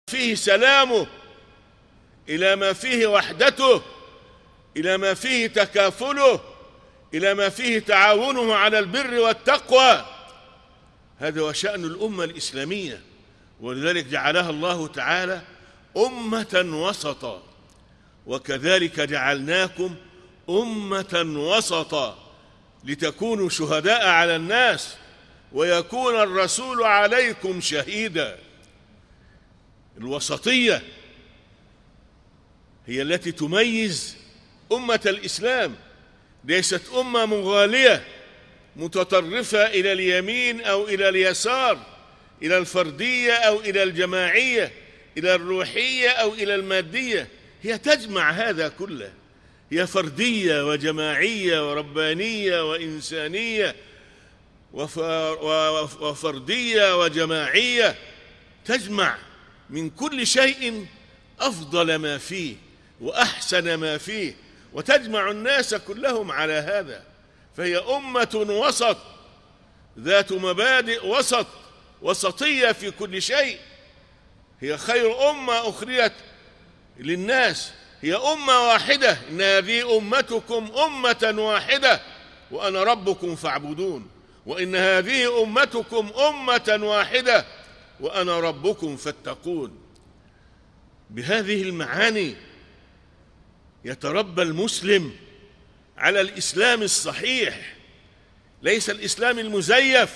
فيه سلامه، إلى ما فيه وحدته، إلى ما فيه تكافله، إلى ما فيه تعاونه على البر والتقوى. هذا هو شأن الأمة الإسلامية، ولذلك جعلها الله تعالى أمة وسطا، وكذلك جعلناكم أمة وسطا لتكونوا شهداء على الناس ويكون الرسول عليكم شهيدا. الوسطية هي التي تميز أمة الإسلام، ليست أمة مغالية متطرفة إلى اليمين أو إلى اليسار، إلى الفردية أو إلى الجماعية، إلى الروحية أو إلى المادية. هي تجمع هذا كله، هي فردية وجماعية وربانية وإنسانية وفردية وجماعية، تجمع من كل شيء أفضل ما فيه وأحسن ما فيه، وتجمع الناس كلهم على هذا. فهي أمة وسط ذات مبادئ وسط، وسطية في كل شيء. هي خير أمة أخرجت للناس، هي أمة واحدة. إن هذه أمتكم أمة واحدة وأنا ربكم فاعبدون، وإن هذه أمتكم أمة واحدة وأنا ربكم فاتقون. بهذه المعاني يتربى المسلم على الإسلام الصحيح، ليس الإسلام المزيف،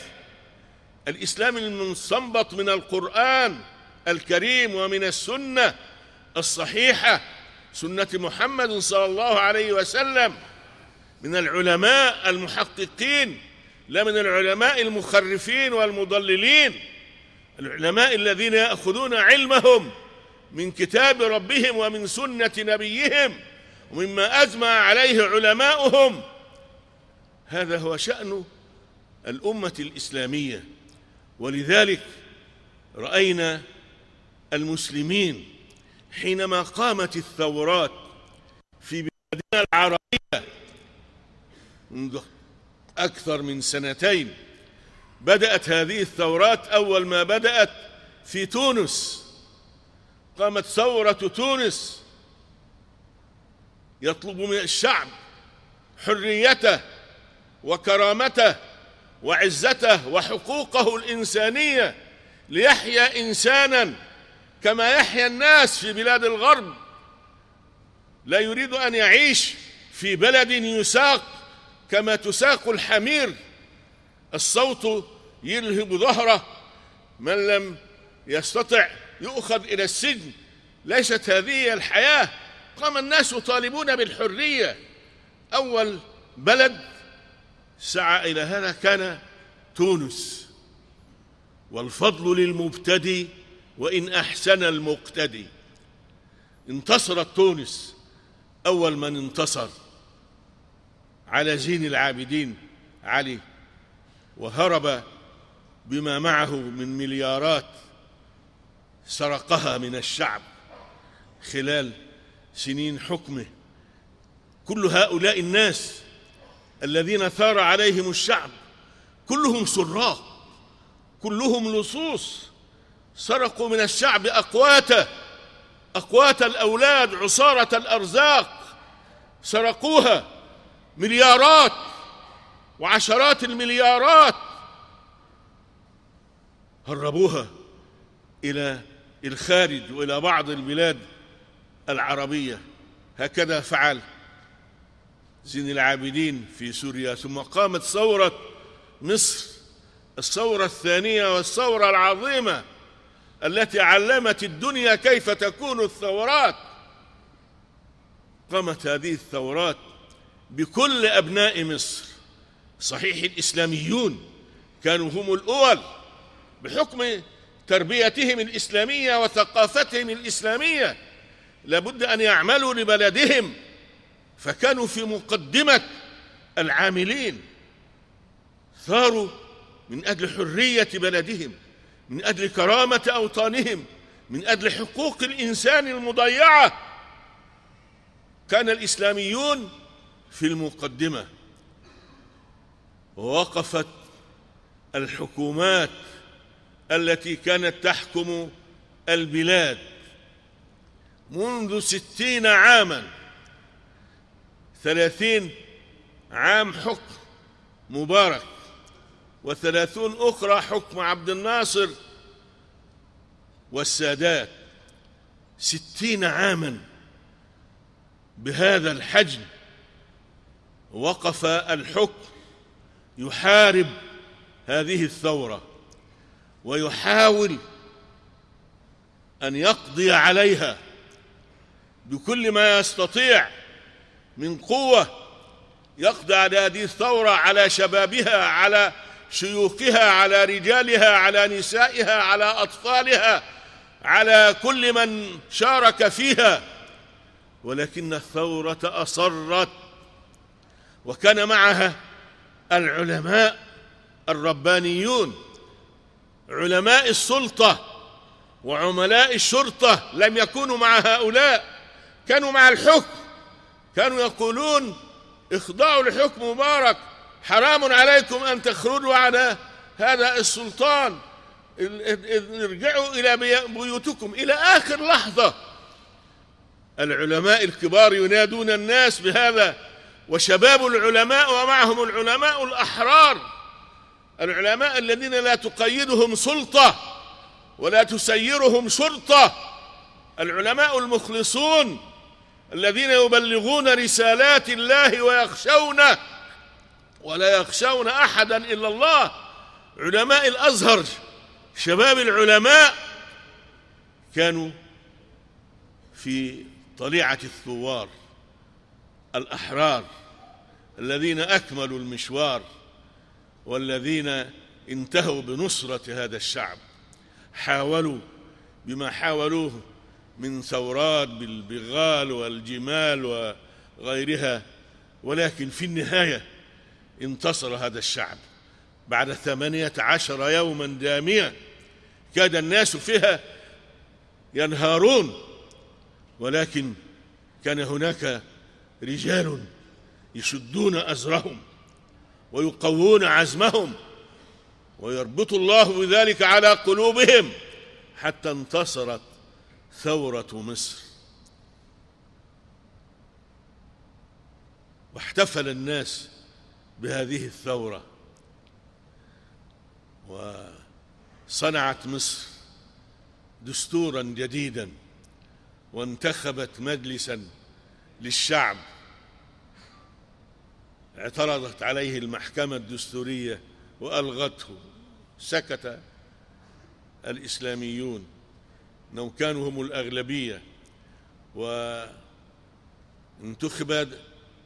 الإسلام المستنبط من القرآن الكريم ومن السنة الصحيحة، سنة محمد صلى الله عليه وسلم، من العلماء المحققين، لا من العلماء المخرفين والمضللين، العلماء الذين يأخذون علمهم من كتاب ربهم ومن سنة نبيهم ومما أجمع عليه علماؤهم. هذا هو شأن الأمة الإسلامية. ولذلك رأينا المسلمين حينما قامت الثورات في بلادنا العربية منذ أكثر من سنتين، بدأت هذه الثورات أول ما بدأت في تونس. قامت ثورة تونس يطلب من الشعب حريته وكرامته وعزته وحقوقه الإنسانية، ليحيا إنسانا كما يحيا الناس في بلاد الغرب. لا يريد أن يعيش في بلد يساق كما تساق الحمير، الصوت يلهب ظهره، من لم يستطع يؤخذ إلى السجن. ليست هذه الحياة. قام الناس يطالبون بالحرية. أول بلد سعى إلى هذا كان تونس، والفضل للمبتدي وإن أحسن المقتدي. انتصرت تونس، أول من انتصر على زين العابدين علي، وهرب بما معه من مليارات سرقها من الشعب خلال سنين حكمه. كل هؤلاء الناس الذين ثار عليهم الشعب كلهم سراق، كلهم لصوص، سرقوا من الشعب أقواته، أقوات الأولاد، عصارة الأرزاق، سرقوها مليارات وعشرات المليارات، هربوها إلى الخارج وإلى بعض البلاد العربية. هكذا فعل زين العابدين في سوريا. ثم قامت ثورة مصر، الثورة الثانية والثورة العظيمة التي علمت الدنيا كيف تكون الثورات. قامت هذه الثورات بكل أبناء مصر. صحيح الإسلاميون كانوا هم الأول بحكم تربيتهم الإسلامية وثقافتهم الإسلامية، لابد أن يعملوا لبلدهم، فكانوا في مقدمة العاملين. ثاروا من أجل حرية بلدهم، من أجل كرامة أوطانهم، من أجل حقوق الإنسان المضيعة. كان الإسلاميون في المقدمة، ووقفت الحكومات التي كانت تحكم البلاد منذ 60 عاما، 30 عام حكم مبارك و30 أخرى حكم عبد الناصر والسادات، 60 عاما بهذا الحجم وقف الحكم يحارب هذه الثورة ويحاول أن يقضي عليها بكل ما يستطيع من قوة، يقضي على هذه الثورة، على شبابها، على شيوخها، على رجالها، على نسائها، على أطفالها، على كل من شارك فيها. ولكن الثورة أصرت، وكان معها العلماء الربانيون، علماء السلطة وعملاء الشرطة لم يكونوا مع هؤلاء، كانوا مع الحكم، كانوا يقولون اخضعوا لحكم مبارك، حرام عليكم أن تخرجوا على هذا السلطان، ارجعوا إلى بيوتكم. إلى آخر لحظة العلماء الكبار ينادون الناس بهذا، وشباب العلماء ومعهم العلماء الأحرار، العلماء الذين لا تقيدهم سلطة ولا تسيرهم شرطة، العلماء المخلصون الذين يبلغون رسالات الله ويخشونه ولا يخشون أحدا إلا الله. علماء الأزهر، شباب العلماء، كانوا في طليعة الثوار الأحرار الذين أكملوا المشوار والذين انتهوا بنصرة هذا الشعب، حاولوا بما حاولوه من ثورات بالبغال والجمال وغيرها، ولكن في النهاية انتصر هذا الشعب بعد 18 يوما دامية كاد الناس فيها ينهارون، ولكن كان هناك رجال يشدون أزرهم ويقوون عزمهم ويربط الله بذلك على قلوبهم حتى انتصرت ثورة مصر. واحتفل الناس بهذه الثورة، وصنعت مصر دستورا جديدا وانتخبت مجلسا للشعب اعترضت عليه المحكمة الدستورية وألغته. سكت الإسلاميون أنهم كانوا هم الأغلبية، وانتخبت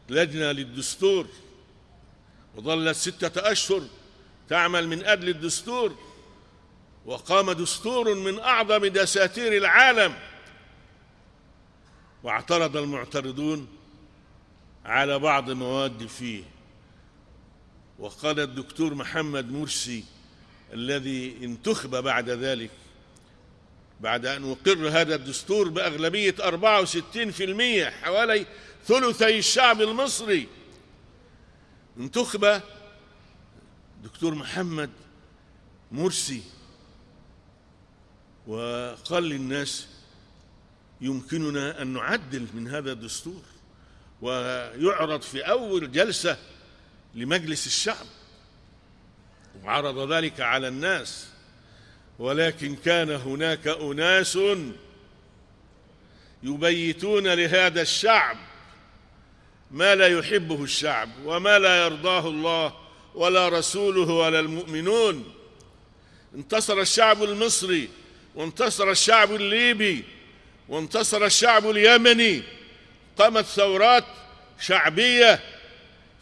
لجنة للدستور وظلت 6 أشهر تعمل من أجل الدستور، وقام دستور من أعظم دساتير العالم. واعترض المعترضون على بعض مواد فيه، وقال الدكتور محمد مرسي الذي انتخب بعد ذلك بعد أن أقر هذا الدستور بأغلبية 64%، حوالي ثلثي الشعب المصري، انتخب دكتور محمد مرسي وقال للناس يمكننا أن نعدل من هذا الدستور ويعرض في أول جلسة لمجلس الشعب، وعرض ذلك على الناس. ولكن كان هناك أناس يبيتون لهذا الشعب ما لا يحبه الشعب وما لا يرضاه الله ولا رسوله ولا المؤمنون. انتصر الشعب المصري، وانتصر الشعب الليبي، وانتصر الشعب اليمني، قامت ثورات شعبية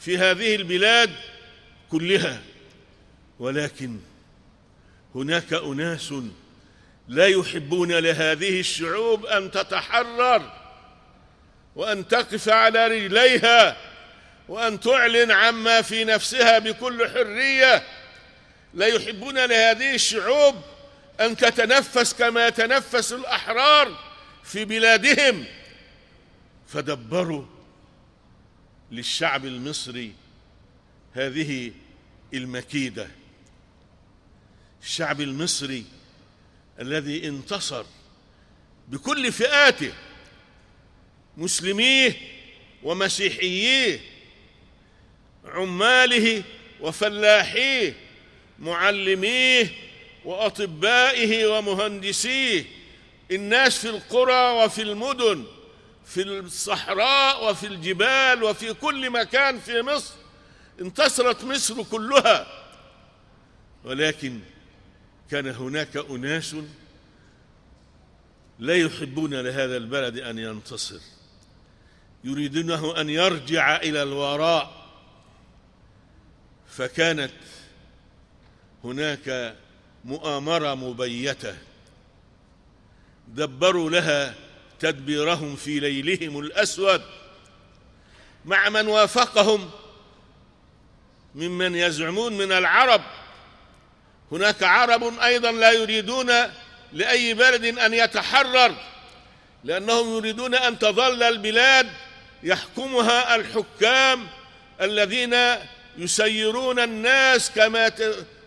في هذه البلاد كلها، ولكن هناك أناس لا يحبون لهذه الشعوب أن تتحرر وأن تقف على رجليها وأن تعلن عما في نفسها بكل حرية، لا يحبون لهذه الشعوب أن تتنفس كما يتنفس الأحرار في بلادهم، فدبروا للشعب المصري هذه المكيدة. الشعب المصري الذي انتصر بكل فئاته، مسلميه ومسيحييه، عماله وفلاحيه، معلميه وأطبائه ومهندسيه، الناس في القرى وفي المدن، في الصحراء وفي الجبال وفي كل مكان في مصر. انتصرت مصر كلها، ولكن كان هناك أناس لا يحبون لهذا البلد أن ينتصر، يريدونه أن يرجع إلى الوراء. فكانت هناك مؤامرة مبيتة دبروا لها تدبيرهم في ليلهم الأسود مع من وافقهم ممن يزعمون من العرب. هناك عرب أيضا لا يريدون لأي بلد أن يتحرر، لأنهم يريدون أن تظل البلاد يحكمها الحكام الذين يسيرون الناس كما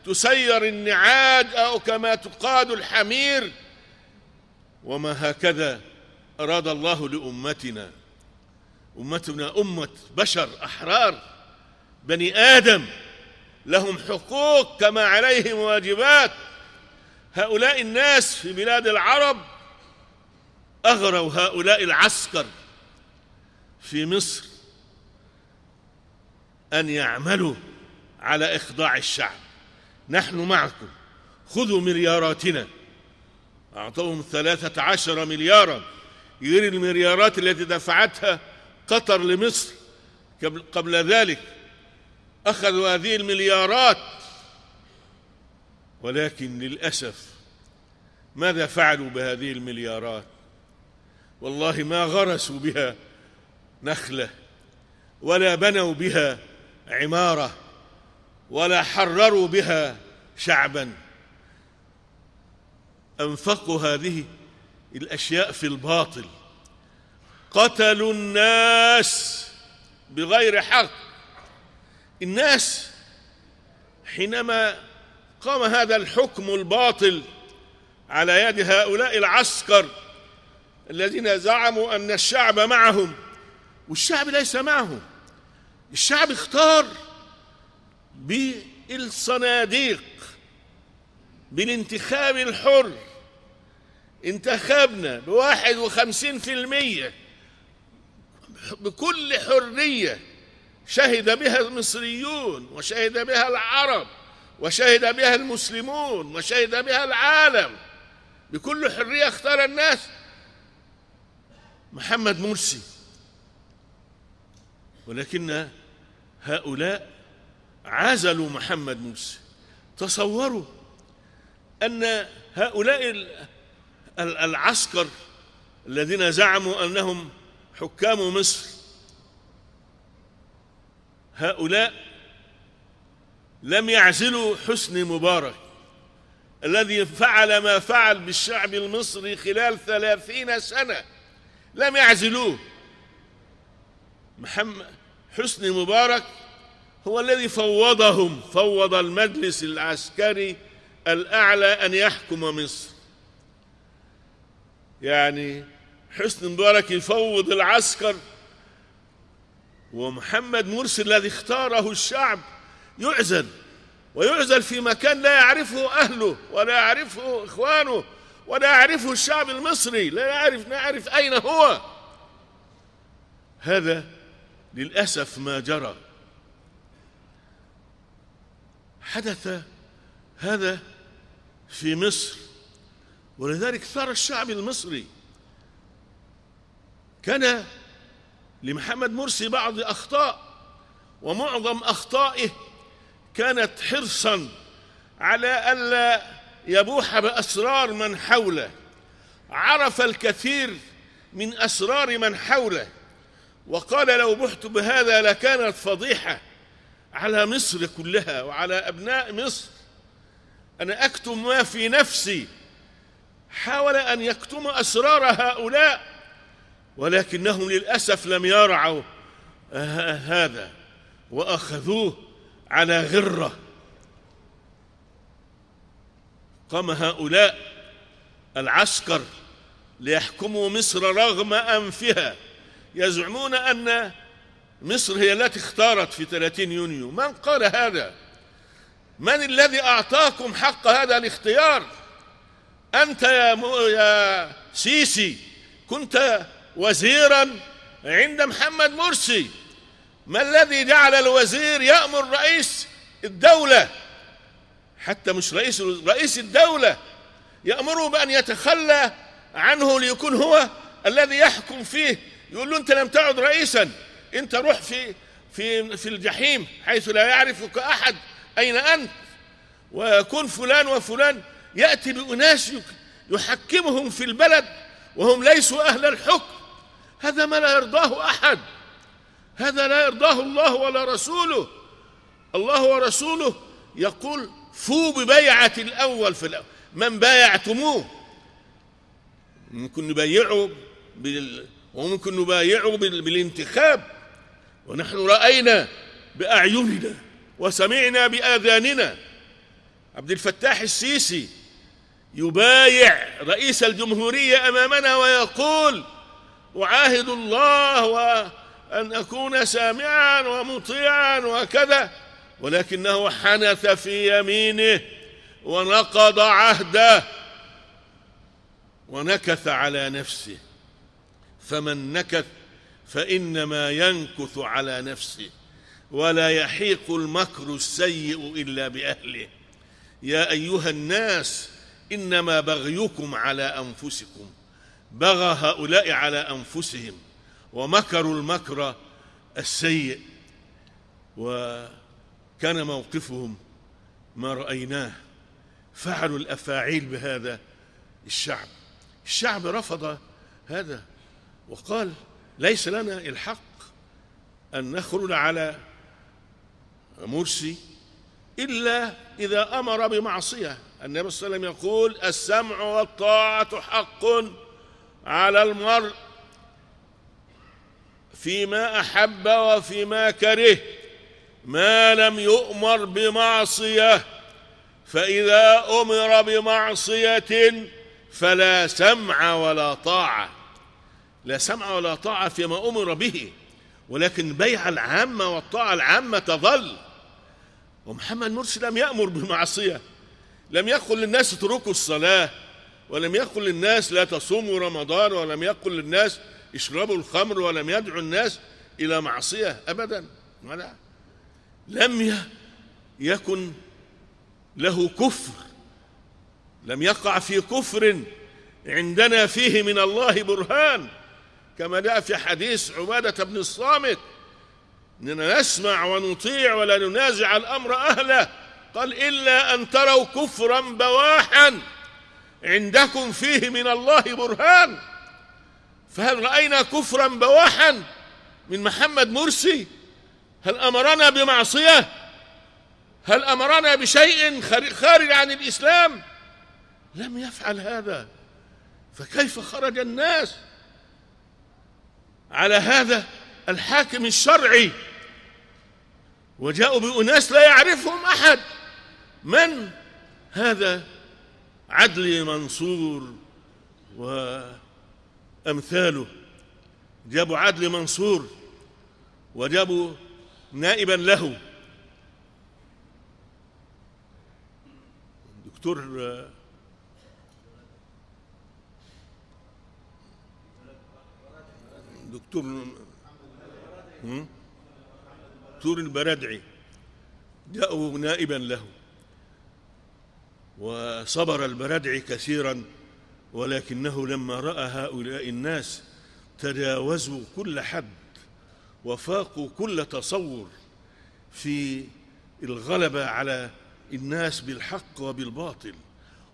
تسير النعاج أو كما تقاد الحمير. وما هكذا أراد الله لأمتنا. أمتنا أمة بشر أحرار، بني آدم لهم حقوق كما عليهم واجبات. هؤلاء الناس في بلاد العرب أغروا هؤلاء العسكر في مصر أن يعملوا على إخضاع الشعب. نحن معكم، خذوا ملياراتنا. أعطوهم 13 مليارا، غير المليارات التي دفعتها قطر لمصر قبل ذلك. أخذوا هذه المليارات، ولكن للأسف ماذا فعلوا بهذه المليارات؟ والله ما غرسوا بها نخلة، ولا بنوا بها عمارة، ولا حرروا بها شعبا. أنفقوا هذه الأشياء في الباطل، قتلوا الناس بغير حق. الناس حينما قام هذا الحكم الباطل على يد هؤلاء العسكر الذين زعموا أن الشعب معهم، والشعب ليس معهم. الشعب اختار بالصناديق، بالانتخاب الحر. انتخبنا ب51% بكل حرية، شهد بها المصريون، وشهد بها العرب، وشهد بها المسلمون، وشهد بها العالم. بكل حرية اختار الناس محمد مرسي. ولكن هؤلاء عزلوا محمد مرسي. تصوروا أن هؤلاء العسكر الذين زعموا أنهم حكام مصر، هؤلاء لم يعزلوا حسني مبارك الذي فعل ما فعل بالشعب المصري خلال 30 سنة، لم يعزلوه. حسني مبارك هو الذي فوض المجلس العسكري الأعلى أن يحكم مصر. يعني حسني مبارك يفوض العسكر، ومحمد مرسي الذي اختاره الشعب يعزل، ويعزل في مكان لا يعرفه أهله ولا يعرفه إخوانه ولا يعرفه الشعب المصري، لا نعرف أين هو. هذا للأسف ما جرى. حدث هذا في مصر، ولذلك ثار الشعب المصري. كان لمحمد مرسي بعض أخطاء، ومعظم أخطائه كانت حرصا على ألا يبوح بأسرار من حوله. عرف الكثير من أسرار من حوله، وقال لو بحت بهذا لكانت فضيحة على مصر كلها وعلى أبناء مصر. أنا أكتم ما في نفسي. حاول أن يكتم أسرار هؤلاء، ولكنهم للأسف لم يرعوا هذا، وأخذوه على غرة. قام هؤلاء العسكر ليحكموا مصر رغم أنفها. يزعمون أن مصر هي التي اختارت في 30 يونيو. من قال هذا؟ من الذي أعطاكم حق هذا الاختيار؟ أنت يا سيسي كنت وزيرا عند محمد مرسي. ما الذي جعل الوزير يأمر رئيس الدولة، حتى مش رئيس الدولة، يأمره بأن يتخلى عنه ليكون هو الذي يحكم فيه؟ يقول له أنت لم تعد رئيسا، أنت روح في الجحيم حيث لا يعرفك أحد أين أنت. ويكون فلان وفلان يأتي بأناس يحكمهم في البلد وهم ليسوا أهل الحكم. هذا ما لا يرضاه أحد، هذا لا يرضاه الله ولا رسوله. الله ورسوله يقول فوا ببيعة الأول في الأول. من بايعتموه ممكن نبايعه وممكن نبايعه بالانتخاب، ونحن رأينا بأعيننا وسمعنا بآذاننا عبد الفتاح السيسي يبايع رئيس الجمهورية أمامنا ويقول أعاهد الله وأن أكون سامعا ومطيعا وكذا، ولكنه حنث في يمينه ونقض عهده ونكث على نفسه. فمن نكث فإنما ينكث على نفسه، ولا يحيق المكر السيء إلا بأهله. يا أيها الناس إنما بغيكم على أنفسكم. بغى هؤلاء على أنفسهم ومكروا المكر السيء، وكان موقفهم ما رأيناه. فعلوا الأفاعيل بهذا الشعب. الشعب رفض هذا وقال ليس لنا الحق أن نخرج على مرسي إلا إذا أمر بمعصية. النبي صلى الله عليه وسلم يقول السمع والطاعة حق على المرء فيما أحب وفيما كره ما لم يؤمر بمعصية، فإذا أمر بمعصية فلا سمع ولا طاعة. لا سمع ولا طاعة فيما أمر به، ولكن بيع العامة والطاعة العامة تظل. ومحمد مرسي لم يأمر بمعصية، لم يقل للناس اتركوا الصلاة، ولم يقل للناس لا تصوموا رمضان، ولم يقل للناس اشربوا الخمر، ولم يدعو الناس إلى معصية أبدا. لم يكن له كفر، لم يقع في كفر عندنا فيه من الله برهان، كما جاء في حديث عبادة بن الصامت إننا نسمع ونطيع ولا ننازع الأمر أهله. قال إلا أن تروا كفرا بواحا عندكم فيه من الله برهان. فهل رأينا كفرا بواحا من محمد مرسي؟ هل أمرنا بمعصية؟ هل أمرنا بشيء خارج عن الإسلام؟ لم يفعل هذا. فكيف خرج الناس على هذا الحاكم الشرعي وجاءوا بأناس لا يعرفهم أحد؟ من هذا؟ عدلي منصور وأمثاله. جابوا عدلي منصور وجابوا نائبا له دكتور البرادعي، جاءوا نائبا له. وصبر البرادعي كثيرا، ولكنه لما رأى هؤلاء الناس تجاوزوا كل حد وفاقوا كل تصور في الغلبة على الناس بالحق وبالباطل،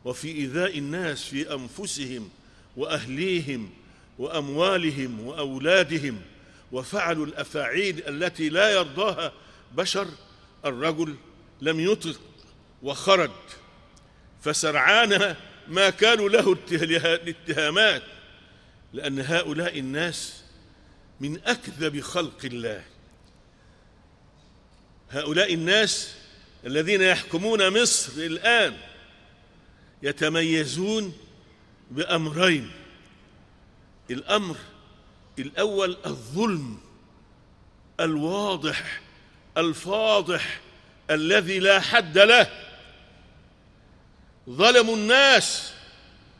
وفي إيذاء الناس في أنفسهم وأهليهم وأموالهم وأولادهم، وفعلوا الأفاعيل التي لا يرضاها بشر. الرجل لم يطق وخرج، فسرعان ما كانوا له الاتهامات، لأن هؤلاء الناس من أكذب خلق الله. هؤلاء الناس الذين يحكمون مصر الآن يتميزون بأمرين: الأمر الأول الظلم الواضح الفاضح الذي لا حد له. ظلموا الناس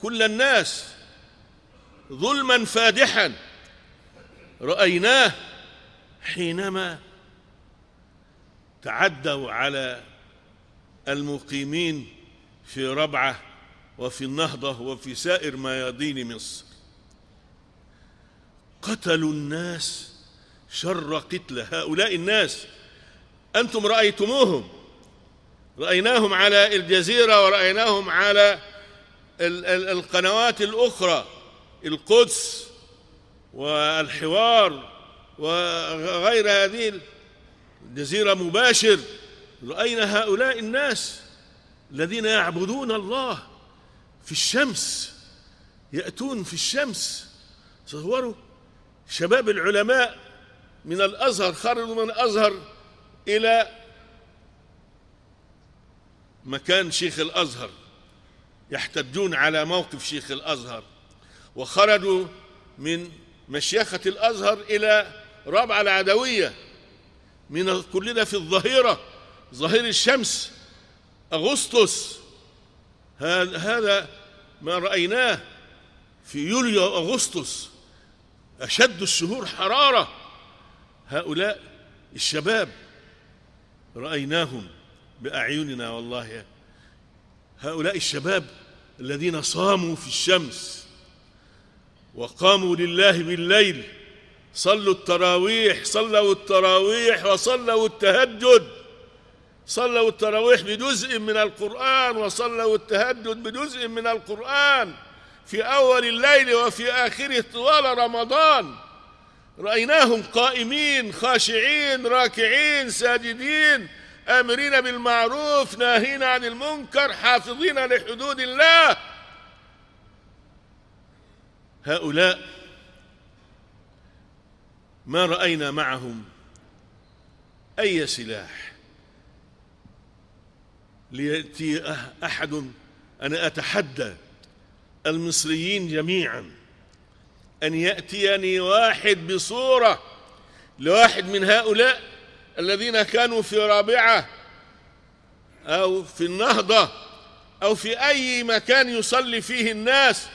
كل الناس ظلما فادحا رأيناه حينما تعدوا على المقيمين في ربعة وفي النهضة وفي سائر ميادين مصر. قتلوا الناس شر قتلة. هؤلاء الناس أنتم رأيتموهم، رأيناهم على الجزيرة ورأيناهم على القنوات الأخرى، القدس والحوار وغير هذه الجزيرة مباشر. رأينا هؤلاء الناس الذين يعبدون الله في الشمس، يأتون في الشمس. تصوروا شباب العلماء من الأزهر خرجوا من الأزهر إلى مكان شيخ الأزهر يحتجون على موقف شيخ الأزهر، وخرجوا من مشيخة الأزهر إلى رابعة العدوية، من كلنا في الظهيرة، ظهير الشمس، أغسطس. هذا ما رأيناه في يوليو وأغسطس، أشد الشهور حرارة. هؤلاء الشباب رأيناهم بأعيننا والله. هؤلاء الشباب الذين صاموا في الشمس وقاموا لله بالليل، صلوا التراويح وصلوا التهجد، صلوا التراويح بجزء من القرآن وصلوا التهجد بجزء من القرآن في أول الليل وفي آخره طوال رمضان. رأيناهم قائمين خاشعين راكعين ساجدين، آمرين بالمعروف ناهين عن المنكر، حافظين لحدود الله. هؤلاء ما رأينا معهم أي سلاح. ليأتي أحد، أنا أتحدى المصريين جميعا أن يأتيني واحد بصورة لواحد من هؤلاء الذين كانوا في رابعة أو في النهضة أو في أي مكان يصلي فيه الناس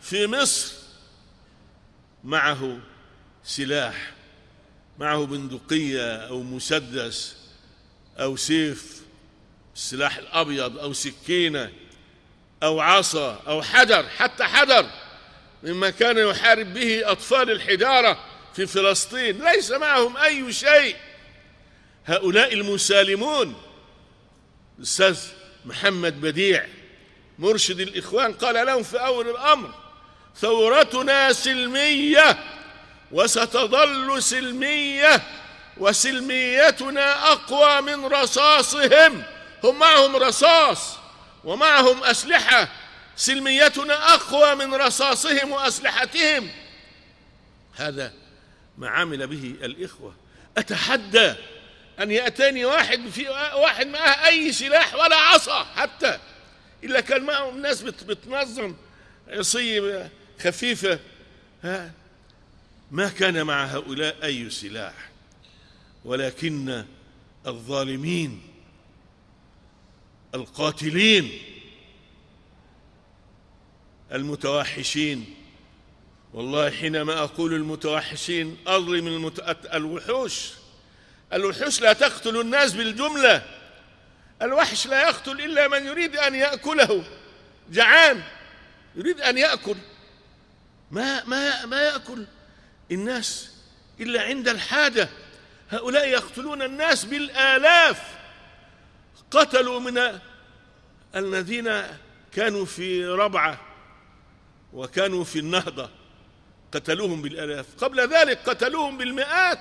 في مصر، معه سلاح، معه بندقية أو مسدس أو سيف، السلاح الأبيض، أو سكينة أو عصا أو حجر، حتى حجر مما كان يحارب به أطفال الحجارة في فلسطين. ليس معهم أي شيء. هؤلاء المسالمون. الأستاذ محمد بديع مرشد الإخوان قال لهم في أول الأمر: ثورتنا سلمية وستظل سلمية، وسلميتنا أقوى من رصاصهم. هم معهم رصاص ومعهم أسلحة، سلميتنا أقوى من رصاصهم وأسلحتهم. هذا ما عمل به الإخوة. أتحدى أن يأتيني واحد معه أي سلاح ولا عصا حتى، إلا كان معهم ناس بتنظم عصية خفيفة. ما كان مع هؤلاء أي سلاح، ولكن الظالمين القاتلين المتوحشين، والله حينما أقول المتوحشين أظلم الوحوش لا تقتل الناس بالجملة. الوحش لا يقتل إلا من يريد أن يأكله، جعان يريد أن يأكل. ما يأكل الناس إلا عند الحاجة. هؤلاء يقتلون الناس بالآلاف. قتلوا من الذين كانوا في ربعة وكانوا في النهضة، قتلوهم بالآلاف. قبل ذلك قتلوهم بالمئات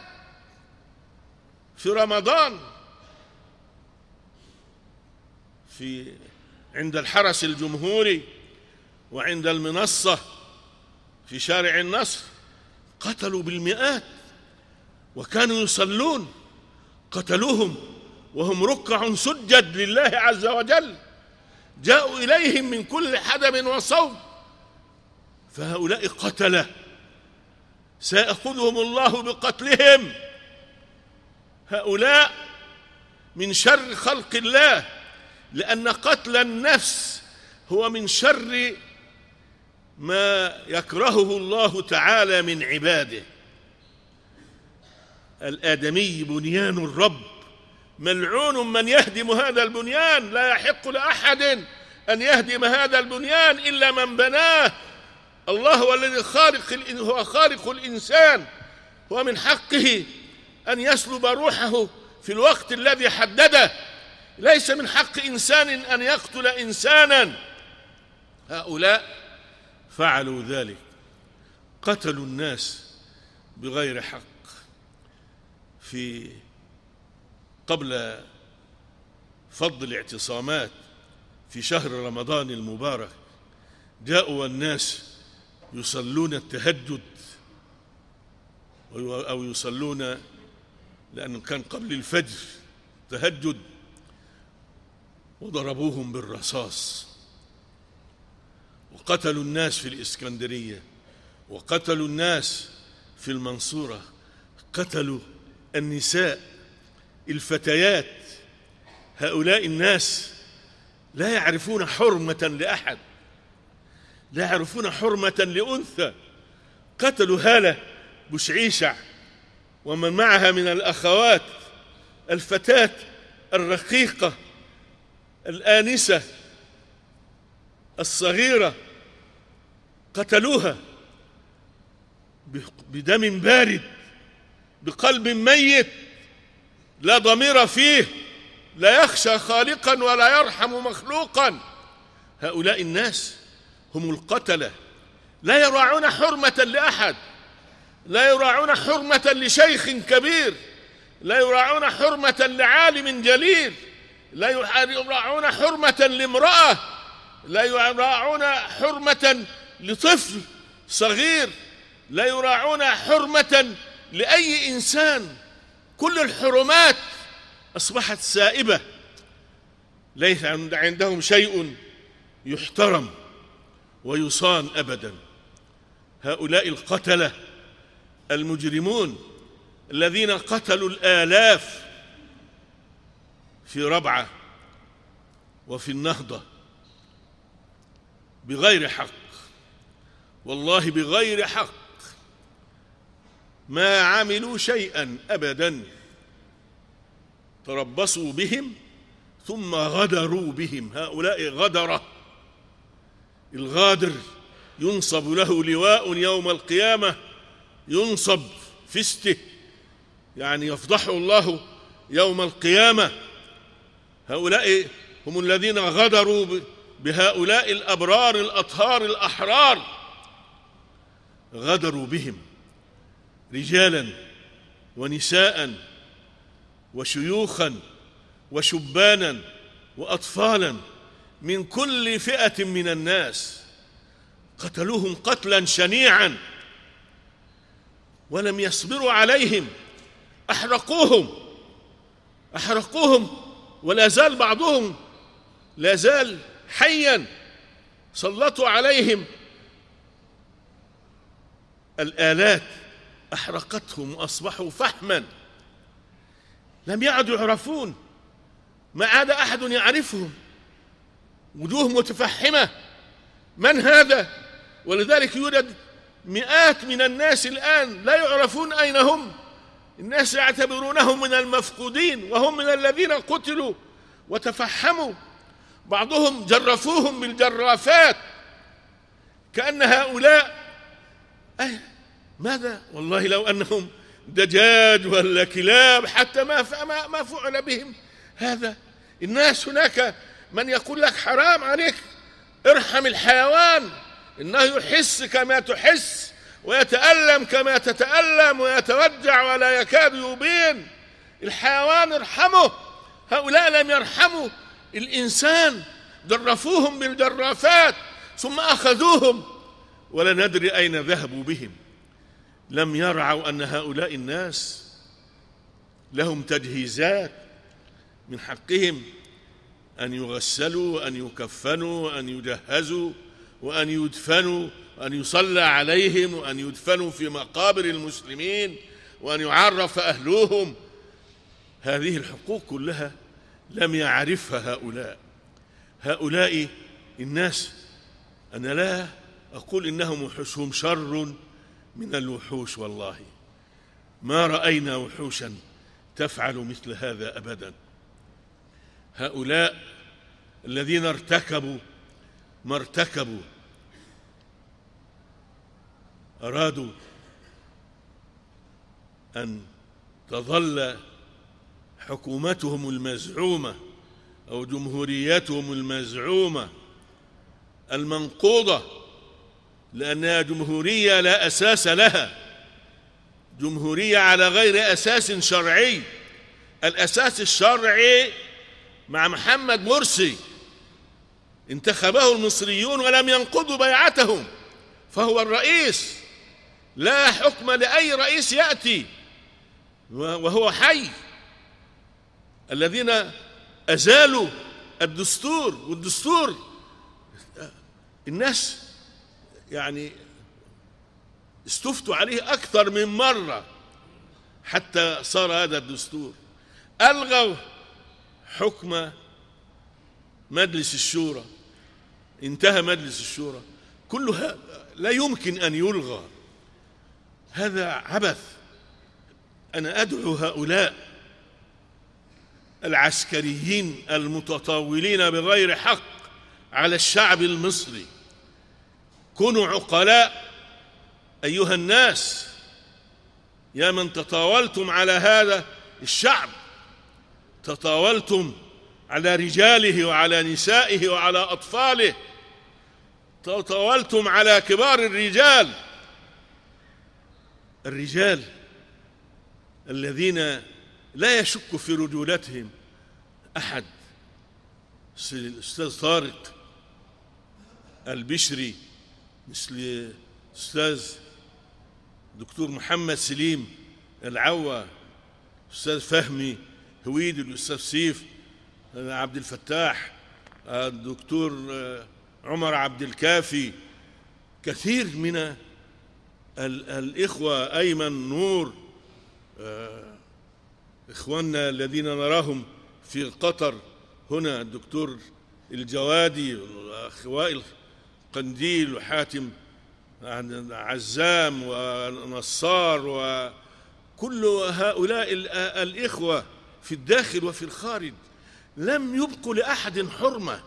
في رمضان عند الحرس الجمهوري وعند المنصة في شارع النصر. قتلوا بالمئات وكانوا يصلون. قتلوهم وهم ركع سجد لله عز وجل، جاءوا إليهم من كل حدب وصوب. فهؤلاء قتلة سيأخذهم الله بقتلهم. هؤلاء من شر خلق الله، لأن قتل النفس هو من شر ما يكرهه الله تعالى من عباده. الآدمي بنيان الرب، ملعون من يهدم هذا البنيان. لا يحق لأحد أن يهدم هذا البنيان إلا من بناه. الله هو الذي هو خالق الإنسان، ومن حقه أن يسلب روحه في الوقت الذي حدده. ليس من حق إنسان أن يقتل إنسانا. هؤلاء فعلوا ذلك، قتلوا الناس بغير حق. قبل فض الاعتصامات في شهر رمضان المبارك جاءوا الناس يصلون التهجد أو يصلون، لأنه كان قبل الفجر تهجد، وضربوهم بالرصاص، وقتلوا الناس في الإسكندرية، وقتلوا الناس في المنصورة، قتلوا النساء الفتيات. هؤلاء الناس لا يعرفون حرمة لأحد، لا يعرفون حرمة لأنثى. قتلوا هالة بوشعيشع ومن معها من الأخوات، الفتاة الرقيقة الآنسة الصغيرة، قتلوها بدم بارد، بقلب ميت لا ضمير فيه، لا يخشى خالقا ولا يرحم مخلوقا. هؤلاء الناس هم القتلة، لا يراعون حرمة لأحد، لا يراعون حرمة لشيخ كبير، لا يراعون حرمة لعالم جليل، لا يراعون حرمة لامرأة، لا يراعون حرمة لطفل صغير، لا يراعون حرمة لأي إنسان. كل الحرمات أصبحت سائبة، ليس عندهم شيء يحترم ويصان أبدا. هؤلاء القتلة المجرمون الذين قتلوا الآلاف في ربعة وفي النهضة بغير حق، والله بغير حق، ما عملوا شيئا أبدا، تربصوا بهم ثم غدروا بهم. هؤلاء غدرة. الغادر ينصب له لواء يوم القيامة، ينصب فسته، يعني يفضحه الله يوم القيامة. هؤلاء هم الذين غدروا بهؤلاء الأبرار الأطهار الأحرار، غدروا بهم رجالا ونساء وشيوخا وشبانا وأطفالا من كل فئة من الناس، قتلوهم قتلا شنيعا ولم يصبروا عليهم، أحرقوهم ولا زال بعضهم لا زال حيا. سلطوا عليهم الآلات أحرقتهم وأصبحوا فحما، لم يعدوا يعرفون، ما عاد أحد يعرفهم، وجوه متفحمة. من هذا؟ ولذلك يوجد مئات من الناس الآن لا يعرفون أين هم. الناس يعتبرونهم من المفقودين، وهم من الذين قتلوا وتفحموا. بعضهم جرفوهم بالجرافات كأن هؤلاء ماذا؟ والله لو أنهم دجاج ولا كلاب حتى ما فعل بهم هذا. الناس هناك من يقول لك حرام عليك، ارحم الحيوان، إنه يحس كما تحس ويتألم كما تتألم ويتوجع ولا يكاد يبين. الحيوان ارحمه. هؤلاء لم يرحموا الإنسان، جرفوهم بالجرافات ثم أخذوهم ولا ندري أين ذهبوا بهم. لم يرعوا أن هؤلاء الناس لهم تجهيزات، من حقهم أن يغسلوا وأن يكفنوا وأن يجهزوا وأن يدفنوا وأن يصلى عليهم وأن يدفنوا في مقابر المسلمين وأن يعرف أهلهم. هذه الحقوق كلها لم يعرفها هؤلاء الناس. أنا لا أقول إنهم وحوشهم شر من الوحوش، والله ما رأينا وحوشا تفعل مثل هذا أبدا. هؤلاء الذين ارتكبوا ما ارتكبوا أرادوا أن تظل حكومتهم المزعومة أو جمهوريتهم المزعومة المنقوضة، لأنها جمهورية لا أساس لها، جمهورية على غير أساس شرعي. الأساس الشرعي مع محمد مرسي، انتخبه المصريون ولم ينقضوا بيعتهم، فهو الرئيس، لا حكم لأي رئيس يأتي وهو حي. الذين أزالوا الدستور، والدستور الناس يعني استفتوا عليه أكثر من مرة حتى صار هذا الدستور. ألغوا حكم مجلس الشورى، انتهى مجلس الشورى، كلها لا يمكن أن يلغى. هذا عبث. أنا أدعو هؤلاء العسكريين المتطاولين بغير حق على الشعب المصري، كونوا عقلاء أيها الناس، يا من تطاولتم على هذا الشعب، تطاولتم على رجاله وعلى نسائه وعلى أطفاله، تطاولتم على كبار الرجال الذين لا يشك في رجولتهم أحد، مثل الأستاذ طارق البشري، مثل الأستاذ دكتور محمد سليم العوة، الأستاذ فهمي هويد، الأستاذ سيف عبد الفتاح، الدكتور عمر عبد الكافي، كثير من الإخوة، أيمن نور، إخواننا الذين نراهم في قطر هنا، الدكتور الجوادي، الأخ وائل قنديل، وحاتم عزام، ونصار، وكل هؤلاء الإخوة في الداخل وفي الخارج لم يبقوا لأحد حرمة.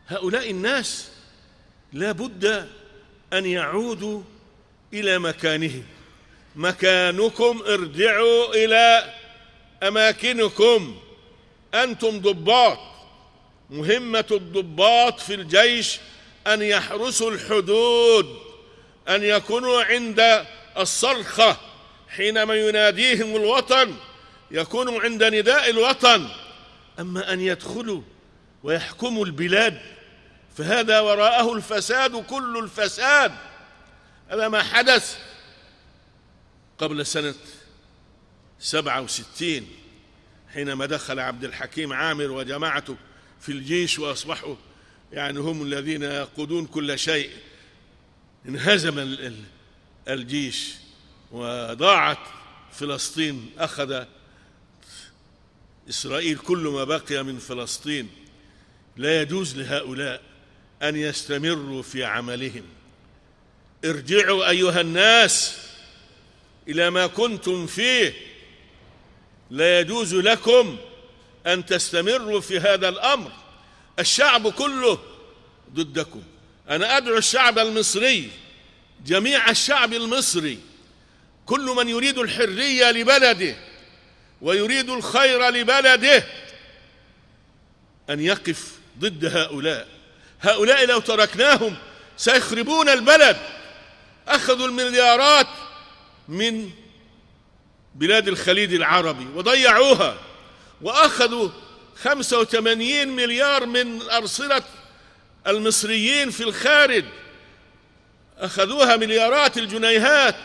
هؤلاء الناس لا بد أن يعودوا إلى مكانهم. مكانكم، ارجعوا إلى أماكنكم، أنتم ضباط. مهمة الضباط في الجيش أن يحرسوا الحدود، أن يكونوا عند الصرخة حينما يناديهم الوطن، يكونوا عند نداء الوطن. أما أن يدخلوا ويحكموا البلاد فهذا وراءه الفساد، كل الفساد. هذا ما حدث قبل سنة 67 حينما دخل عبد الحكيم عامر وجماعته في الجيش وأصبحوا يعني هم الذين يقودون كل شيء. انهزم الجيش وضاعت فلسطين، أخذ إسرائيل كل ما بقي من فلسطين. لا يجوز لهؤلاء أن يستمروا في عملهم. ارجعوا أيها الناس إلى ما كنتم فيه. لا يجوز لكم أن تستمروا في هذا الأمر. الشعب كله ضدكم. أنا أدعو الشعب المصري، جميع الشعب المصري، كل من يريد الحرية لبلده ويريد الخير لبلده أن يقف ضد هؤلاء لو تركناهم سيخربون البلد. أخذوا المليارات من بلاد الخليج العربي وضيعوها، وأخذوا 85 مليار من أرصدة المصريين في الخارج، أخذوها مليارات الجنيهات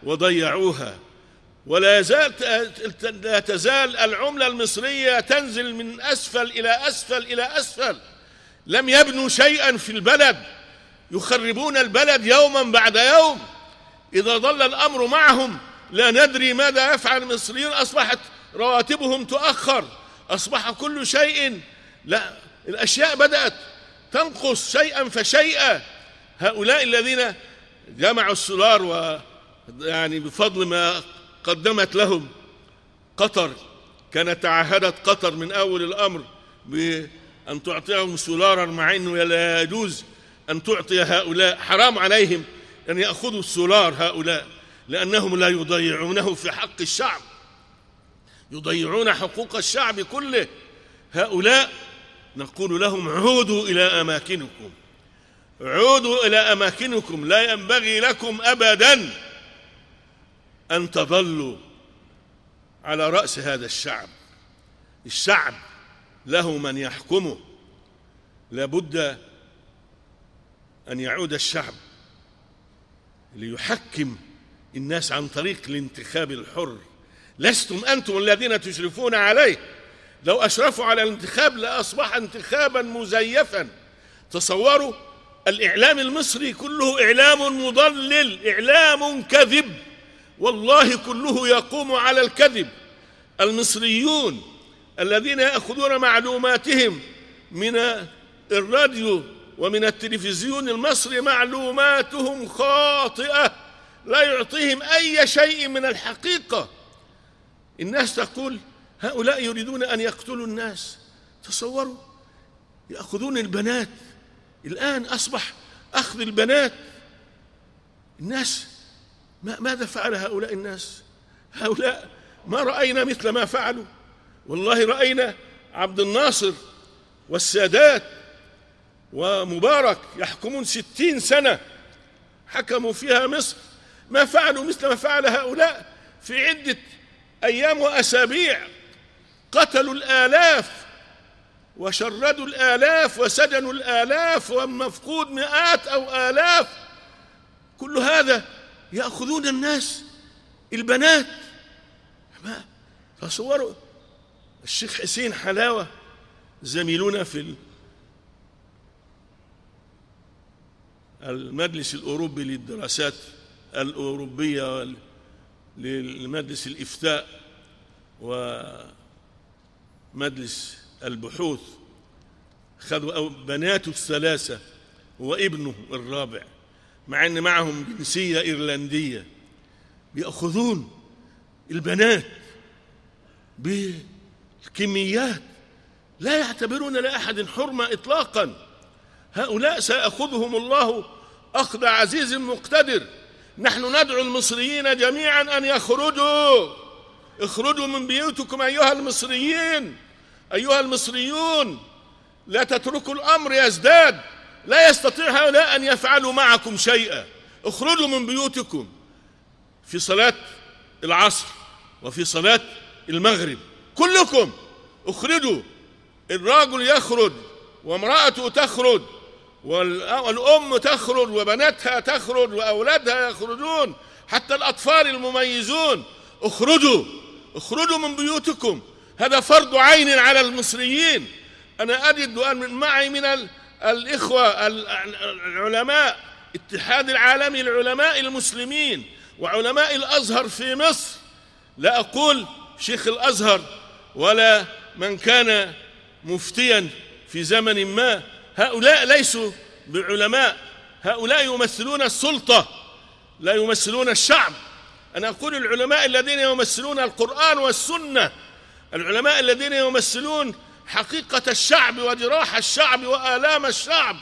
وضيعوها. ولا تزال العملة المصرية تنزل من أسفل إلى أسفل إلى أسفل. لم يبنوا شيئا في البلد، يخربون البلد يوما بعد يوم. إذا ظل الأمر معهم لا ندري ماذا يفعل المصريون. أصبحت رواتبهم تؤخر، أصبح كل شيء، لا، الأشياء بدأت تنقص شيئا فشيئا. هؤلاء الذين جمعوا السولار، ويعني بفضل ما قدمت لهم قطر، كانت تعهدت قطر من أول الأمر بأن تعطيهم سولارا، مع أنه لا يجوز أن تعطي هؤلاء، حرام عليهم أن يأخذوا السولار هؤلاء، لأنهم لا يضيعونه في حق الشعب، يضيعون حقوق الشعب كله. هؤلاء نقول لهم عودوا إلى أماكنكم، عودوا إلى أماكنكم. لا ينبغي لكم أبدا أن تظلوا على رأس هذا الشعب. الشعب له من يحكمه، لابد أن يعود الشعب ليحكم الناس عن طريق الانتخاب الحر. لستم أنتم الذين تشرفون عليه. لو أشرفوا على الانتخاب لأصبح انتخابا مزيفا. تصوروا، الإعلام المصري كله إعلام مضلل، إعلام كذب، والله كله يقوم على الكذب. المصريون الذين يأخذون معلوماتهم من الراديو ومن التلفزيون المصري معلوماتهم خاطئة، لا يعطيهم أي شيء من الحقيقة. الناس تقول هؤلاء يريدون أن يقتلوا الناس. تصوروا، يأخذون البنات. الآن أصبح أخذ البنات. الناس ماذا فعل هؤلاء الناس؟ هؤلاء ما رأينا مثل ما فعلوا. والله رأينا عبد الناصر والسادات ومبارك يحكمون 60 سنة حكموا فيها مصر، ما فعلوا مثل ما فعل هؤلاء. في عدة أيام وأسابيع قتلوا الآلاف وشردوا الآلاف وسجنوا الآلاف، ومفقود مئات أو آلاف. كل هذا يأخذون الناس البنات. ما تصوروا، الشيخ حسين حلاوة زميلنا في المجلس الأوروبي للدراسات الأوروبية للمجلس الإفتاء ومجلس البحوث، خذوا بناته الثلاثة وابنه الرابع، مع أن معهم جنسية إيرلندية، بيأخذون البنات بالكميات، لا يعتبرون لأحد حرمة إطلاقا. هؤلاء سيأخذهم الله أخذ عزيز مقتدر. نحن ندعو المصريين جميعا أن يخرجوا. اخرجوا من بيوتكم أيها المصريين، أيها المصريون، لا تتركوا الأمر يزداد. لا يستطيع هؤلاء أن يفعلوا معكم شيئا. اخرجوا من بيوتكم في صلاة العصر وفي صلاة المغرب، كلكم اخرجوا. الرجل يخرج وامرأته تخرج والأم تخرج وبناتها تخرج وأولادها يخرجون، حتى الأطفال المميزون. اخرجوا من بيوتكم. هذا فرض عين على المصريين. أنا أجد أن معي من الإخوة العلماء، اتحاد العالمي للعلماء المسلمين وعلماء الأزهر في مصر، لا أقول شيخ الأزهر ولا من كان مفتيا في زمن ما، هؤلاء ليسوا بعلماء، هؤلاء يمثلون السلطة لا يمثلون الشعب. أنا أقول العلماء الذين يمثلون القرآن والسنة، العلماء الذين يمثلون حقيقة الشعب وجراح الشعب وآلام الشعب،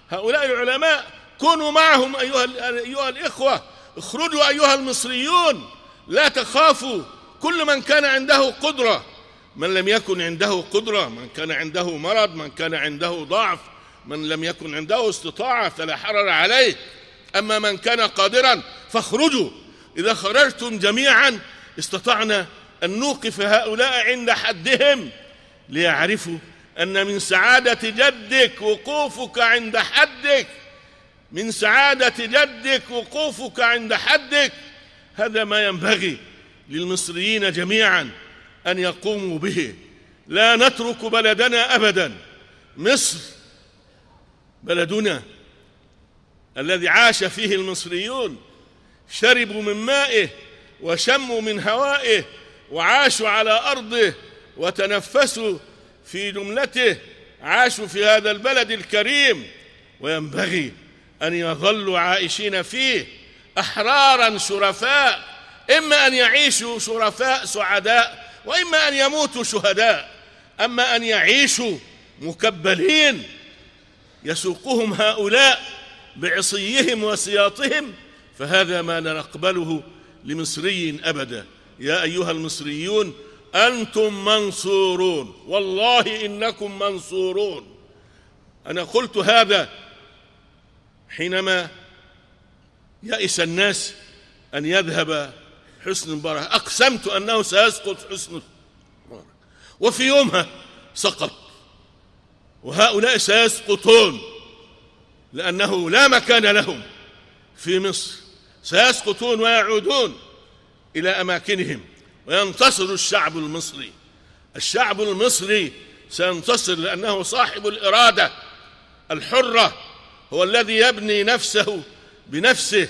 هؤلاء العلماء كونوا معهم أيها الإخوة. اخرجوا أيها المصريون، لا تخافوا. كل من كان عنده قدرة، من لم يكن عنده قدرة، من كان عنده مرض، من كان عنده ضعف، من لم يكن عنده استطاعة فلا حرج عليه. أما من كان قادرا فاخرجوا. إذا خرجتم جميعا استطعنا أن نوقف هؤلاء عند حدهم، ليعرفوا أن من سعادة جدك وقوفك عند حدك، من سعادة جدك وقوفك عند حدك. هذا ما ينبغي للمصريين جميعا أن يقوموا به. لا نترك بلدنا أبدا. مصر بلدنا الذي عاش فيه المصريون، شربوا من مائه وشموا من هوائه وعاشوا على أرضه وتنفسوا في جملته، عاشوا في هذا البلد الكريم، وينبغي أن يظلوا عائشين فيه أحرارا شرفاء، إما أن يعيشوا شرفاء سعداء وإما أن يموتوا شهداء. أما أن يعيشوا مكبلين يسوقهم هؤلاء بعصيهم وسياطهم فهذا ما نقبله لمصري أبدا. يا أيها المصريون أنتم منصورون، والله إنكم منصورون. أنا قلت هذا حينما يئس الناس أن يذهب حسني مبارك، أقسمت أنه سيسقط حسني مبارك، وفي يومها سقط، وهؤلاء سيسقطون لأنه لا مكان لهم في مصر، سيسقطون ويعودون إلى أماكنهم، وينتصر الشعب المصري. الشعب المصري سينتصر لأنه صاحب الإرادة الحرة، هو الذي يبني نفسه بنفسه.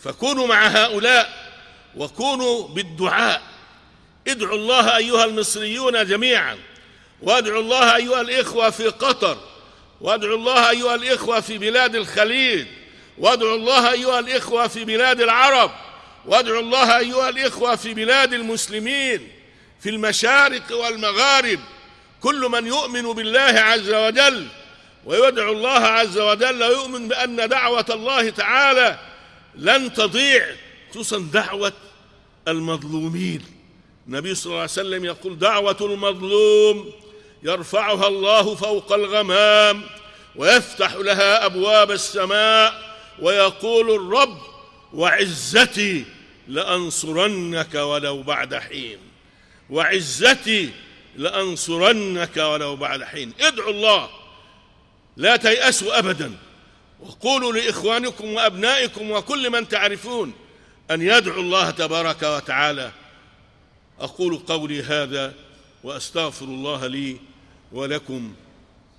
فكونوا مع هؤلاء وكونوا بالدعاء. ادعوا الله أيها المصريون جميعا، وادعوا الله أيها الإخوة في قطر، وادعوا الله أيها الإخوة في بلاد الخليج، وادعوا الله أيها الإخوة في بلاد العرب، وادعوا الله أيها الإخوة في بلاد المسلمين في المشارق والمغارب. كل من يؤمن بالله عز وجل ويدعو الله عز وجل ويؤمن بأن دعوة الله تعالى لن تضيع، خصوصا دعوة المظلومين. النبي صلى الله عليه وسلم يقول: دعوة المظلوم يرفعها الله فوق الغمام ويفتح لها أبواب السماء، ويقول الرب: وعزتي لأنصرنك ولو بعد حين، وعزتي لأنصرنك ولو بعد حين. ادعوا الله، لا تيأسوا أبدا، وقولوا لإخوانكم وأبنائكم وكل من تعرفون أن يدعوا الله تبارك وتعالى. أقول قولي هذا وأستغفر الله لي ولكم.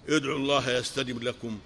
ادعوا الله يستجب لكم.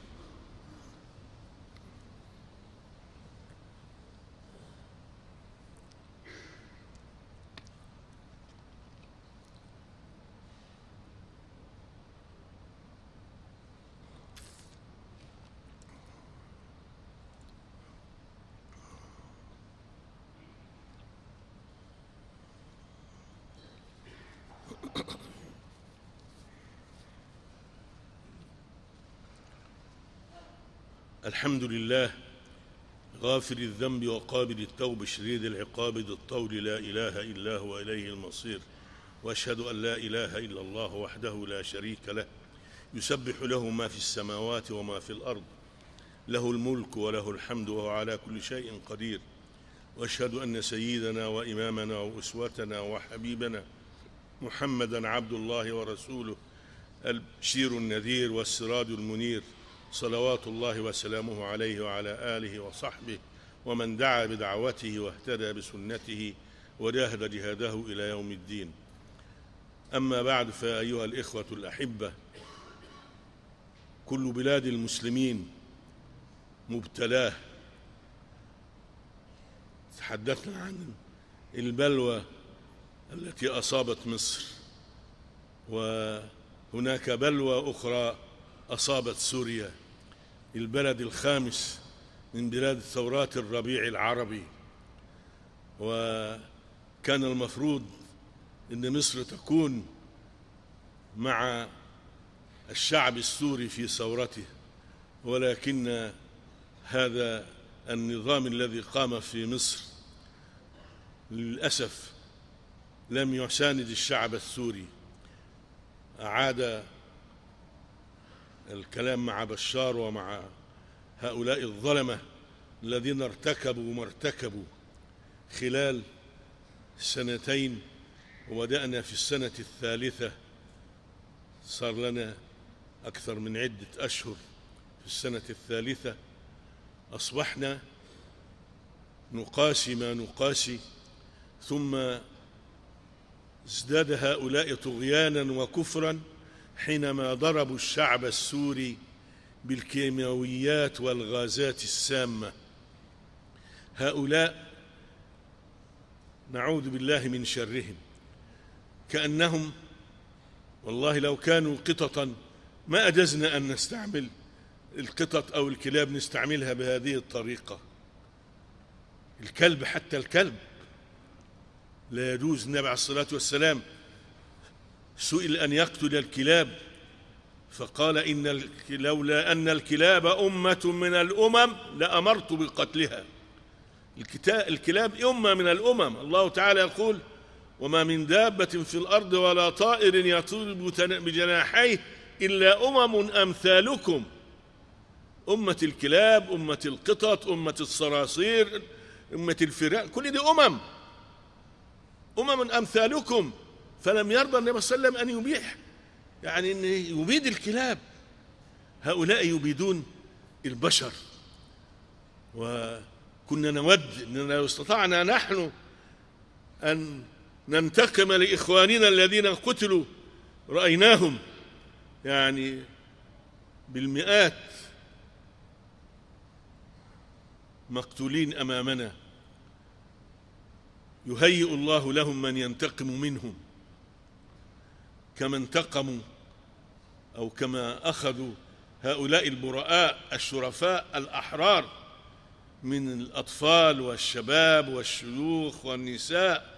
الحمد لله غافر الذنب وقابل التوب شديد العقاب ذي الطول، لا إله إلا هو إليه المصير. وأشهد أن لا إله إلا الله وحده لا شريك له، يسبح له ما في السماوات وما في الأرض، له الملك وله الحمد وهو على كل شيء قدير. وأشهد أن سيدنا وإمامنا وأسوتنا وحبيبنا محمدًا عبد الله ورسوله، البشير النذير والسراج المنير، صلوات الله وسلامه عليه وعلى آله وصحبه ومن دعا بدعوته واهتدى بسنته وجاهد جهاده إلى يوم الدين. أما بعد، فأيها الإخوة الأحبة، كل بلاد المسلمين مبتلاه. تحدثنا عن البلوى التي أصابت مصر، وهناك بلوى أخرى أصابت سوريا، البلد الخامس من بلاد ثورات الربيع العربي. وكان المفروض أن مصر تكون مع الشعب السوري في ثورته، ولكن هذا النظام الذي قام في مصر للأسف لم يساند الشعب السوري. أعاد الكلام مع بشار ومع هؤلاء الظلمة الذين ارتكبوا ما ارتكبوا خلال سنتين، وبدأنا في السنة الثالثة، صار لنا أكثر من عدة أشهر في السنة الثالثة. أصبحنا نقاسي ما نقاسي، ثم ازداد هؤلاء طغيانا وكفرا حينما ضربوا الشعب السوري بالكيماويات والغازات السامة. هؤلاء نعوذ بالله من شرهم، كأنهم والله لو كانوا قططا ما أجزنا أن نستعمل القطط أو الكلاب، نستعملها بهذه الطريقة. الكلب، حتى الكلب لا يجوز. النبي عليه الصلاة والسلام سئل أن يقتل الكلاب فقال لولا أن الكلاب أمة من الأمم لأمرت بقتلها. الكلاب أمة من الأمم. الله تعالى يقول وما من دابة في الأرض ولا طائر يطير بجناحيه إلا أمم أمثالكم. أمة الكلاب، أمة القطط، أمة الصراصير، أمة الفئران، كل دي أمم أمثالكم. فلم يرضى النبي صلى الله عليه وسلم أن يبيح، يعني أن يبيد الكلاب. هؤلاء يبيدون البشر. وكنا نود أننا لو استطعنا نحن أن ننتقم لإخواننا الذين قتلوا، رأيناهم يعني بالمئات مقتولين أمامنا، يهيئ الله لهم من ينتقم منهم كما انتقموا أو كما أخذوا هؤلاء البراء الشرفاء الأحرار من الأطفال والشباب والشيوخ والنساء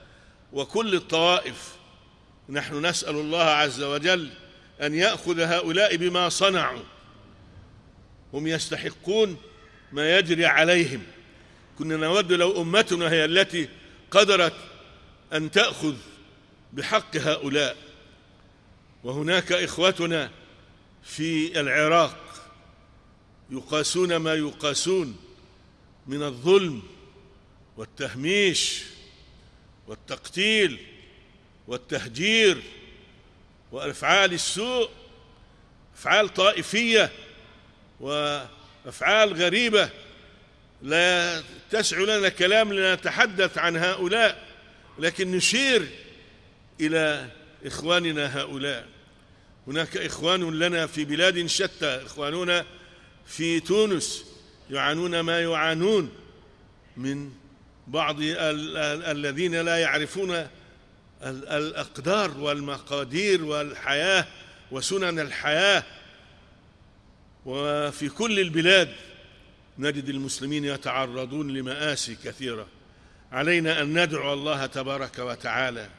وكل الطوائف. نحن نسأل الله عز وجل أن يأخذ هؤلاء بما صنعوا، هم يستحقون ما يجري عليهم. كنا نود لو أمتنا هي التي قدرت أن تأخذ بحق هؤلاء. وهناك إخوتنا في العراق يقاسون ما يقاسون من الظلم والتهميش والتقتيل والتهجير وأفعال السوء، أفعال طائفية وأفعال غريبة لا تسع لنا كلام لنتحدث عن هؤلاء، لكن نشير إلى إخواننا هؤلاء. هناك إخوان لنا في بلاد شتى، إخواننا في تونس يعانون ما يعانون من بعض الذين لا يعرفون الأقدار والمقادير والحياة وسنن الحياة. وفي كل البلاد نجد المسلمين يتعرضون لمآسي كثيرة. علينا أن ندعو الله تبارك وتعالى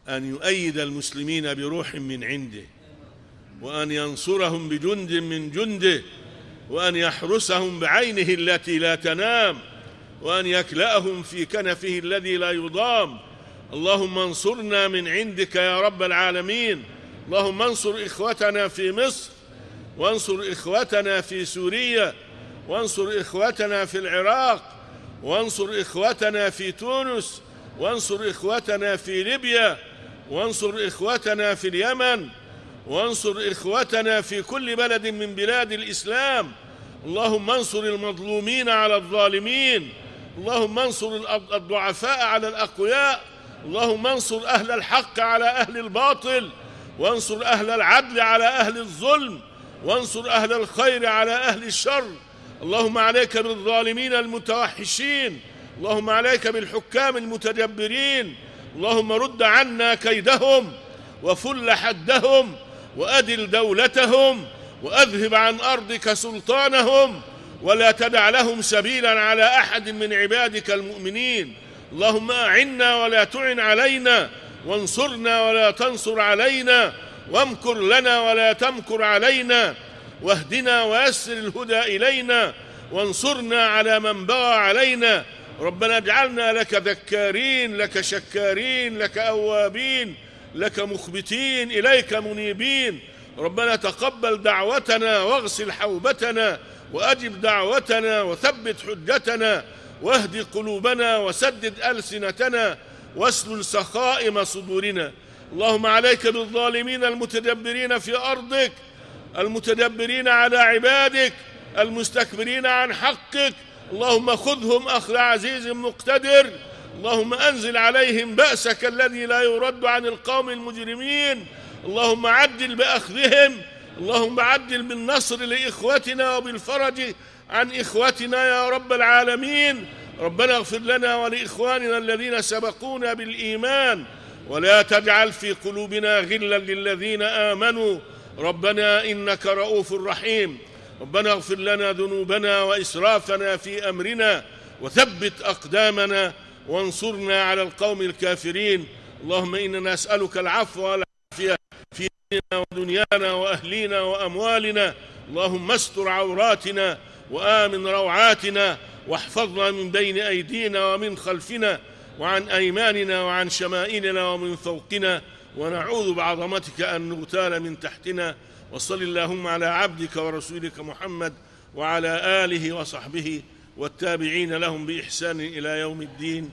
أن يؤيد المسلمين بروح من عنده، وأن ينصرهم بجند من جنده، وأن يحرسهم بعينه التي لا تنام، وأن يكلأهم في كنفه الذي لا يضام. اللهم انصرنا من عندك يا رب العالمين. اللهم انصر إخوتنا في مصر، وانصر إخوتنا في سوريا، وانصر إخوتنا في العراق، وانصر إخوتنا في تونس، وانصر إخوتنا في ليبيا، وانصر إخوتنا في اليمن، وانصر إخوتنا في كل بلد من بلاد الإسلام. اللهم انصر المظلومين على الظالمين، اللهم انصر الضعفاء على الأقوياء، اللهم انصر أهل الحق على أهل الباطل، وانصر أهل العدل على أهل الظلم، وانصر أهل الخير على أهل الشر. اللهم عليك بالظالمين المتوحشين، اللهم عليك بالحكام المتجبرين، اللهم رد عنا كيدهم وفل حدهم وأدل دولتهم وأذهب عن أرضك سلطانهم، ولا تدع لهم سبيلا على أحد من عبادك المؤمنين. اللهم أعنا ولا تعن علينا، وانصرنا ولا تنصر علينا، وامكر لنا ولا تمكر علينا، واهدنا ويسر الهدى إلينا، وانصرنا على من بغى علينا. ربنا اجعلنا لك ذكارين، لك شكارين، لك أوابين، لك مخبتين، إليك منيبين. ربنا تقبل دعوتنا واغسل حوبتنا وأجب دعوتنا وثبت حجتنا واهد قلوبنا وسدد ألسنتنا واسلل سخائم صدورنا. اللهم عليك بالظالمين المتجبرين في أرضك، المتجبرين على عبادك، المستكبرين عن حقك. اللهم خذهم أخذ عزيز مقتدر. اللهم أنزل عليهم بأسك الذي لا يرد عن القوم المجرمين. اللهم عدل بأخذهم، اللهم عجل بالنصر لإخوتنا وبالفرج عن إخوتنا يا رب العالمين. ربنا اغفر لنا ولإخواننا الذين سبقونا بالإيمان، ولا تجعل في قلوبنا غلا للذين آمنوا ربنا إنك رؤوف رحيم. ربنا اغفر لنا ذنوبنا وإسرافنا في أمرنا، وثبت أقدامنا وانصرنا على القوم الكافرين. اللهم إننا نسألك العفو والعافية في ديننا ودنيانا وأهلينا وأموالنا. اللهم استر عوراتنا وآمن روعاتنا، واحفظنا من بين أيدينا ومن خلفنا وعن أيماننا وعن شمائلنا ومن فوقنا، ونعوذ بعظمتك أن نغتال من تحتنا. وصل اللهم على عبدك ورسولك محمد وعلى آله وصحبه والتابعين لهم بإحسان إلى يوم الدين.